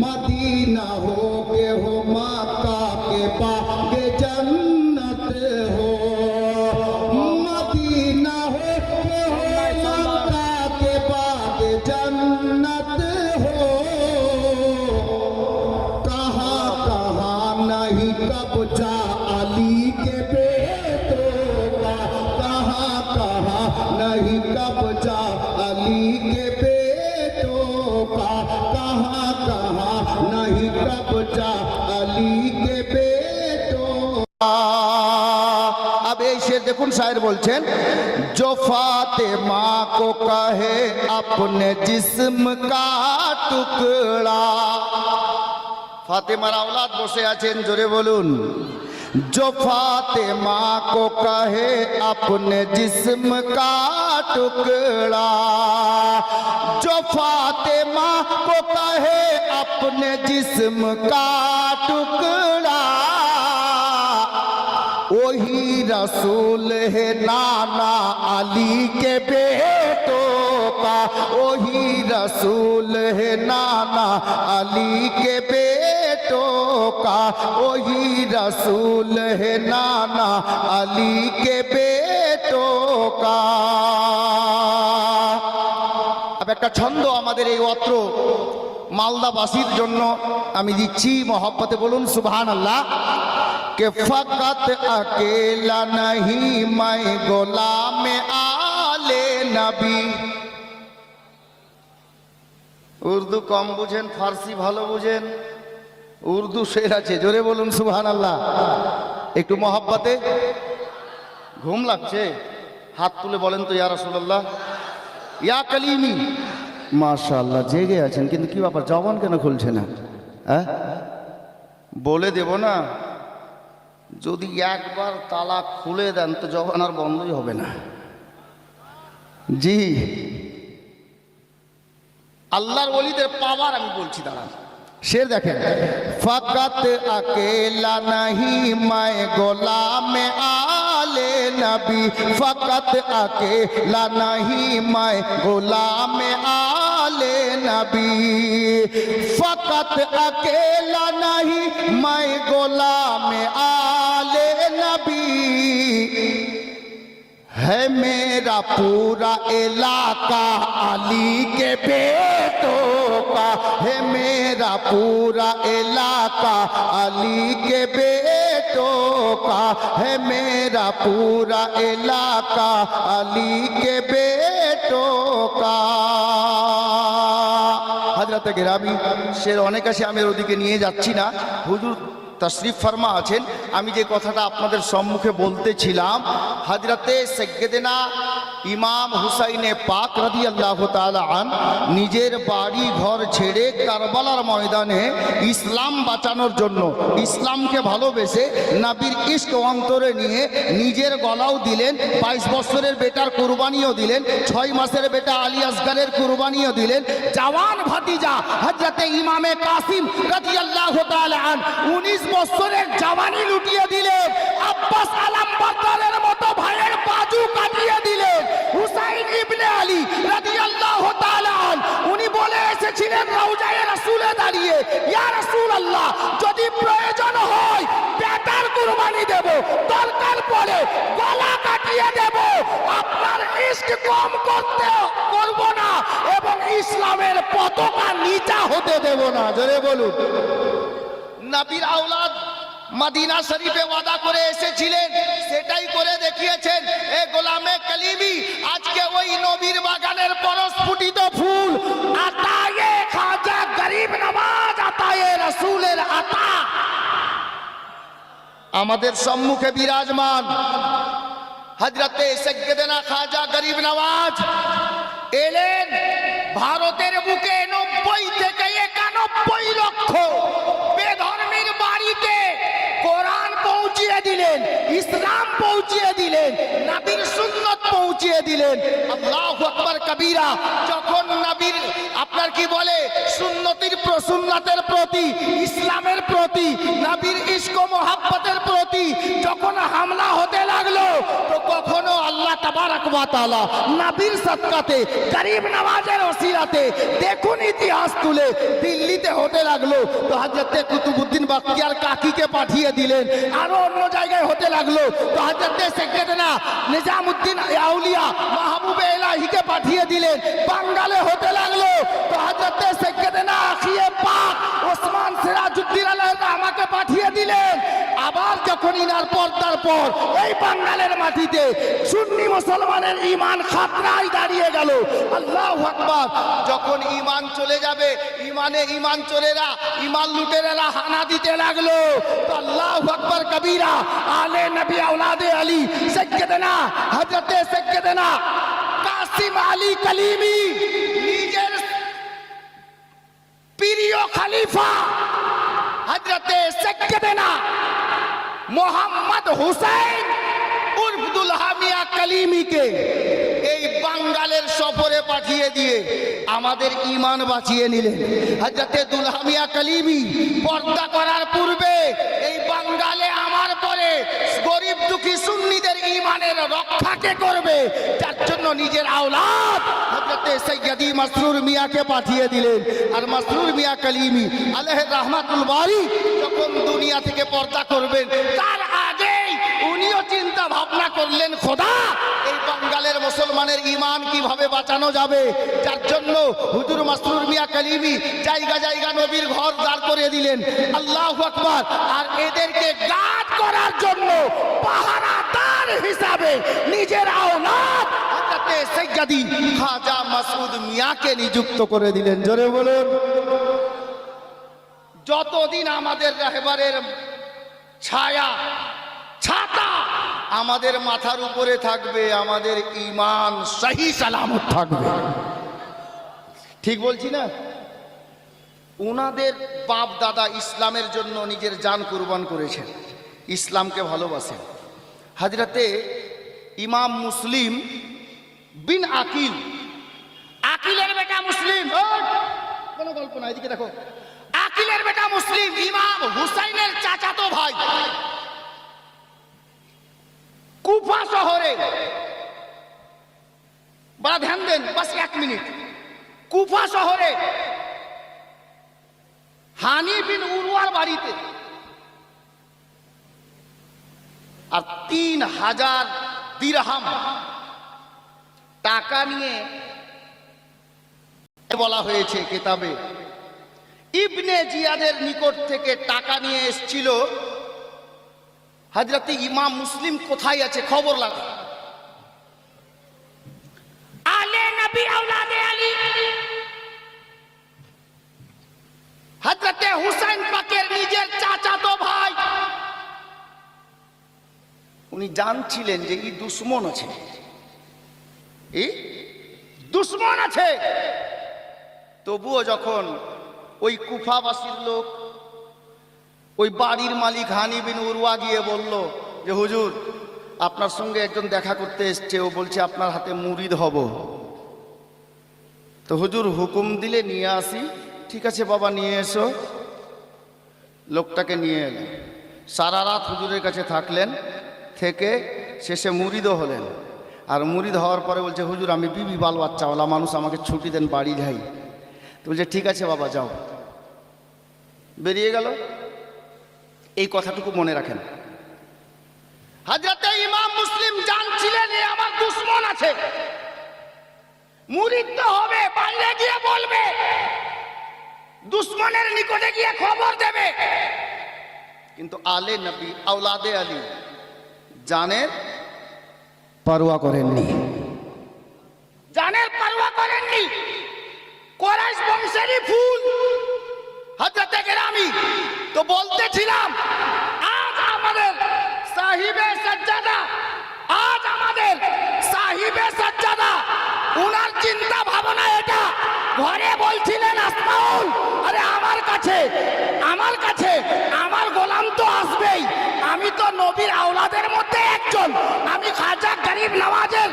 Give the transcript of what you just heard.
Medina हो के हो मक्का के बागे जन्नत हो, मदीना हो के हो मक्का के बागे जन्नत हो। कहाँ कहाँ नहीं कब्जा अली के बेटों का, कहाँ कहाँ नहीं कब्जा अली के बेटों का, कहाँ कहाँ नहीं कब्जा अली के बेटों का। अब ये शेर देखुन शायर बोलছেন, जो फातिमा को कहे अपने जिस्म का टुकड़ा। फातिमार औलाद বসে আছেন, জোরে বলুন। जो फातिमा को कहे अपने जिस्म का टुकड़ा, जो फातिमा को कहे अपने जिस्म का टुकड़ा, वही रसूल है नाना अली के बेटों का, वही रसूल है नाना अली के बेटों का, वही रसूल है नाना अली के बेटों का। अब একটা ছন্দ আমাদের এই অত্র মালদাবাসীর জন্য আমি দিচ্ছি, মহব্বতে বলুন সুবহানাল্লাহ। कि फकत अकेला नहीं मैं गुलाम आले नबी। उर्दू कम बुझेन, फारसी भालो बुझेन, उर्दू शेर আছে, জোরে বলুন সুবহানাল্লাহ। একটু মহব্বতে। ঘুম লাগছে? হাত তুলে বলেন তো ইয়া রাসূলুল্লাহ, ইয়া কালিমি। মাশাআল্লাহ, জেগে আছেন, কিন্তু কি ব্যাপার জবান কেন খুলছে না? হ্যাঁ বলে দেব না, যদি একবার তালা খুলে দেন তো জবান আর বন্ধই হবে না। জি, আল্লাহর ওলিদের পাওয়ার আমি বলছি, দাঁড়ান। शेर देखें, फकत अकेला नहीं मैं गुलाम आले नबी, फकत अकेला नहीं मैं गुलाम आले नबी, फकत अकेला नहीं मैं गुलाम आले नबी, है मेरा पूरा इलाका अली के बेटों का, है मेरा पूरा इलाका अली के बेटों का, है मेरा पूरा इलाका अली के बेटों का। हजरत गिरामी शेर অনেক আছে, আমি ওদিকে নিয়ে যাচ্ছি না। হুজুর तशरीफ फरमा आছেন, আমি যে কথাটা আপনাদের সম্মুখে বলতেছিলাম, হযরতে সৈয়দনা ইমাম হুসাইন পাক রাদিয়াল্লাহু তাআলা আন নিজের বাড়ি ঘর ছেড়ে কারবালার ময়দানে ইসলাম বাঁচানোর জন্য, ইসলামকে ভালোবেসে নবীর ইশক অন্তরে নিয়ে নিজের গলাও দিলেন, 22 বছরের বেটার কুরবানিও দিলেন, 6 মাসের বেটা আলী আসগরের কুরবানিও দিলেন, জওয়ান ভাতিজা হযরতে ইমামে কাসিম রাদিয়াল্লাহু তাআলা আন 19 বছরের জওয়ানি লুটিয়ে দিলেন, আব্বাস আলম বকরের মতো ভাইয়ের বাজু কাটিয়ে দিলেন। হুসাইন ইবনে আলী রাদিয়াল্লাহু তাআলা আন উনি বলে এসেছিলেন রওজায়ে রাসূলে দাঁড়িয়ে, ইয়া রাসূলুল্লাহ, যদি প্রয়োজন হয় বেটার কুরবানি দেব, দরকার পড়ে গলা কাটিয়ে দেব, আপনার ইশক কম করব না এবং ইসলামের পতাকা নিচা হতে দেব না। জোরে বলুন। নবীর আওলাদ মদিনা শরীফে ওয়াদা করে এসেছিলেন, সেটাই করে দেখিয়েছেন। এ গোলামে কালিমি আজকে ওই নবীর বাগানের পরস্ফুটিত ফুল, আতায়ে খাজা গরিব নওয়াজ, আতায়ে রাসূলের আতা আমাদের সম্মুখে বিরাজমান। হযরতে সৈয়দনা খাজা গরিব নওয়াজ এলেন ভারতের বুকে 90 থেকে 91 লক্ষ বেধর্মীর বাড়িতে কোরআন পৌঁছিয়ে দিলেন, ইসলাম পৌঁছিয়ে দিলেন, নবীর সুন্নাত পৌঁছিয়ে দিলেন। আল্লাহু আকবার কবীরা। যখন নবীর আপনার কি বলে সুন্নতের প্রতি, ইসলামের প্রতি, নবীর ইশক ও মোহাব্বতের প্রতি যখন হামলা হতে লাগলো, তো কখনো আল্লাহ তাবারক ওয়া তাআলা নবীর সদকাতে, গরিব নওয়াজের ওসিলাতে, দেখুন ইতিহাস তুলে, দিল্লিতে হতে লাগলো। তো হযরতে কুতুবউদ্দিন বখতিয়ার কাকিকে পাঠিয়ে দিলেন। আরো অন্য জায়গায় হতে লাগলো। তো হযরতে সাইয়েদনা নিজামউদ্দিন আউলিয়া মাহবুবে ইলাহিকে পাঠিয়ে দিলেন। বাঙ্গালে হতে লাগলো। তো হযরতে সাইয়েদনা আখিয়ে পাক ওসমান সিরাজউদ্দিন আলাইহিস আমাকে পাঠিয়ে দিলেন। আবার যখন ইনার পর্দার পর এই বাঙ্গালের মাটিতে সুন্নি মুসলমানের ঈমান খাতরায় দাঁড়িয়ে গেল। আল্লাহু আকবার। যখন ঈমান চলে যাবে, ঈমান চোরেরা, ঈমান লুটেরেরা হানা দিতে লাগলো। তো আল্লাহু আকবার কবীরা। আলে নবী আওলাদে আলী সাইয়েদনা হযরতে সাইয়েদনা কাসিম আলী কলিমি নিজের প্রিয় খলিফা হযরতে সাইয়েদনা মোহাম্মদ হুসাইন উর্ফ দুলহা মিয়া কলিমিকে এই বাঙ্গালের সফরে পাঠিয়ে দিয়ে আমাদের ঈমান বাঁচিয়ে নিলেন। হযরতে দুলহা মিয়া কলিমি পর্দা করার পূর্বে এই বাঙ্গালে আমার পরে গরিব দুঃখী সুন্নিদের ঈমানের রক্ষা কে করবে, যার জন্য নিজের আওলাদ হযরতে সৈয়দি মাসরুর মিয়াকে পাঠিয়ে দিলেন। আর মাসরুর মিয়া কলিমি আলাইহির রাহমাতুল বারি যখন দুনিয়া থেকে পর্দা করবেন, তার আগেই উনিও চিন্তা ভাবনা করলেন, খোদা এই বাঙ্গালের মুসলমানের ঈমান কিভাবে বাঁচানো যাবে, যার জন্য হুজুর মাসরুর মিয়া কলিমি জায়গা জায়গা নবীর ঘর দাঁড় করে দিলেন। আল্লাহু আকবার। আর এদেরকে গার্ড করার জন্য পাহারাদার হিসাবে নিজের আওলাদ হযরতে সৈয়দি খাজা মাসউদ মিয়াকে নিযুক্ত করে দিলেন। জোরে বলুন। যতদিন আমাদের রাহবারের ছায়া ছাতা আমাদের মাথার উপরে থাকবে, আমাদের ঈমান সহি সালামত থাকবে। ঠিক বলছি না? ওনাদের বাপ দাদা ইসলামের জন্য নিজের জান কুরবান করেছেন, ইসলামকে ভালোবাসেন। হযরতে ইমাম মুসলিম বিন আকিল, আকিলের বেটা মুসলিম, কোনো গল্প না, এদিকে দেখো, আকিলের বেটা মুসলিম ইমাম হুসাইনের চাচাতো ভাই কুফা শহরে, বড় ধ্যান দেন, বাস 1 মিনিট, কুফা শহরে হানি বিন উরওয়ার বাড়িতে আর 3000 দিরহাম টাকা নিয়ে বলা হয়েছে কিতাবে, ইবনে জিয়াদের নিকট থেকে টাকা নিয়ে এসেছিল। হযরতে ইমাম মুসলিম কোথায় আছে খবর লাগা। আলে নবী আওলাদে আলী হযরতে হুসাইন পাকের নিজের চাচাতো ভাই, উনি জানছিলেন যে এই দুশমন আছে, এই দুশমন আছে। তবুও যখন ওই কুফাবাসীর লোক, ওই বাড়ির মালিক হানি বিন উরওয়া গিয়ে বলল যে হুজুর আপনার সঙ্গে একজন দেখা করতে এসছে, ও বলছে আপনার হাতে মুরিদ হব। তো হুজুর হুকুম দিলে নিয়ে আসি। ঠিক আছে বাবা, নিয়ে এসো। লোকটাকে নিয়ে এলেন, সারা রাত হুজুরের কাছে থাকলেন, থেকে শেষে মুরিদও হলেন। আর মুরিদ হওয়ার পরে বলছে হুজুর আমি বিবি বাল বাচ্চাওয়ালা মানুষ, আমাকে ছুটি দেন, বাড়ি যাই। তো বলছে ঠিক আছে বাবা যাও। বেরিয়ে গেল। এই কথাটুকু মনে রাখেন, হযরতে ইমাম মুসলিম জানছিলেন এ আমার দুশমন আছে, মুরিদ তো হবে, বাইরে গিয়ে বলবে, দুশমনের নিকটে গিয়ে খবর দেবে। কিন্তু আলে নবী আওলাদে আলী জানের পরোয়া করেননি, জানের পরোয়া করেননি। কুরাইশ বংশেরই ফুল হযরতে কেরামি। তো বলতেছিলাম আজ আমাদের সাহিবে সাজ্জাদা, আজ আমাদের সাহিবে সাজ্জাদা, উনার চিন্তা ভাবনা এটা। ঘরে বলছিলেন আসমাউল, আরে আমার কাছে আমার গোলাম তো আসবেই, আমি তো নবীর আওলাদের মধ্যে একজন, আমি খাজা গরিব নওয়াজের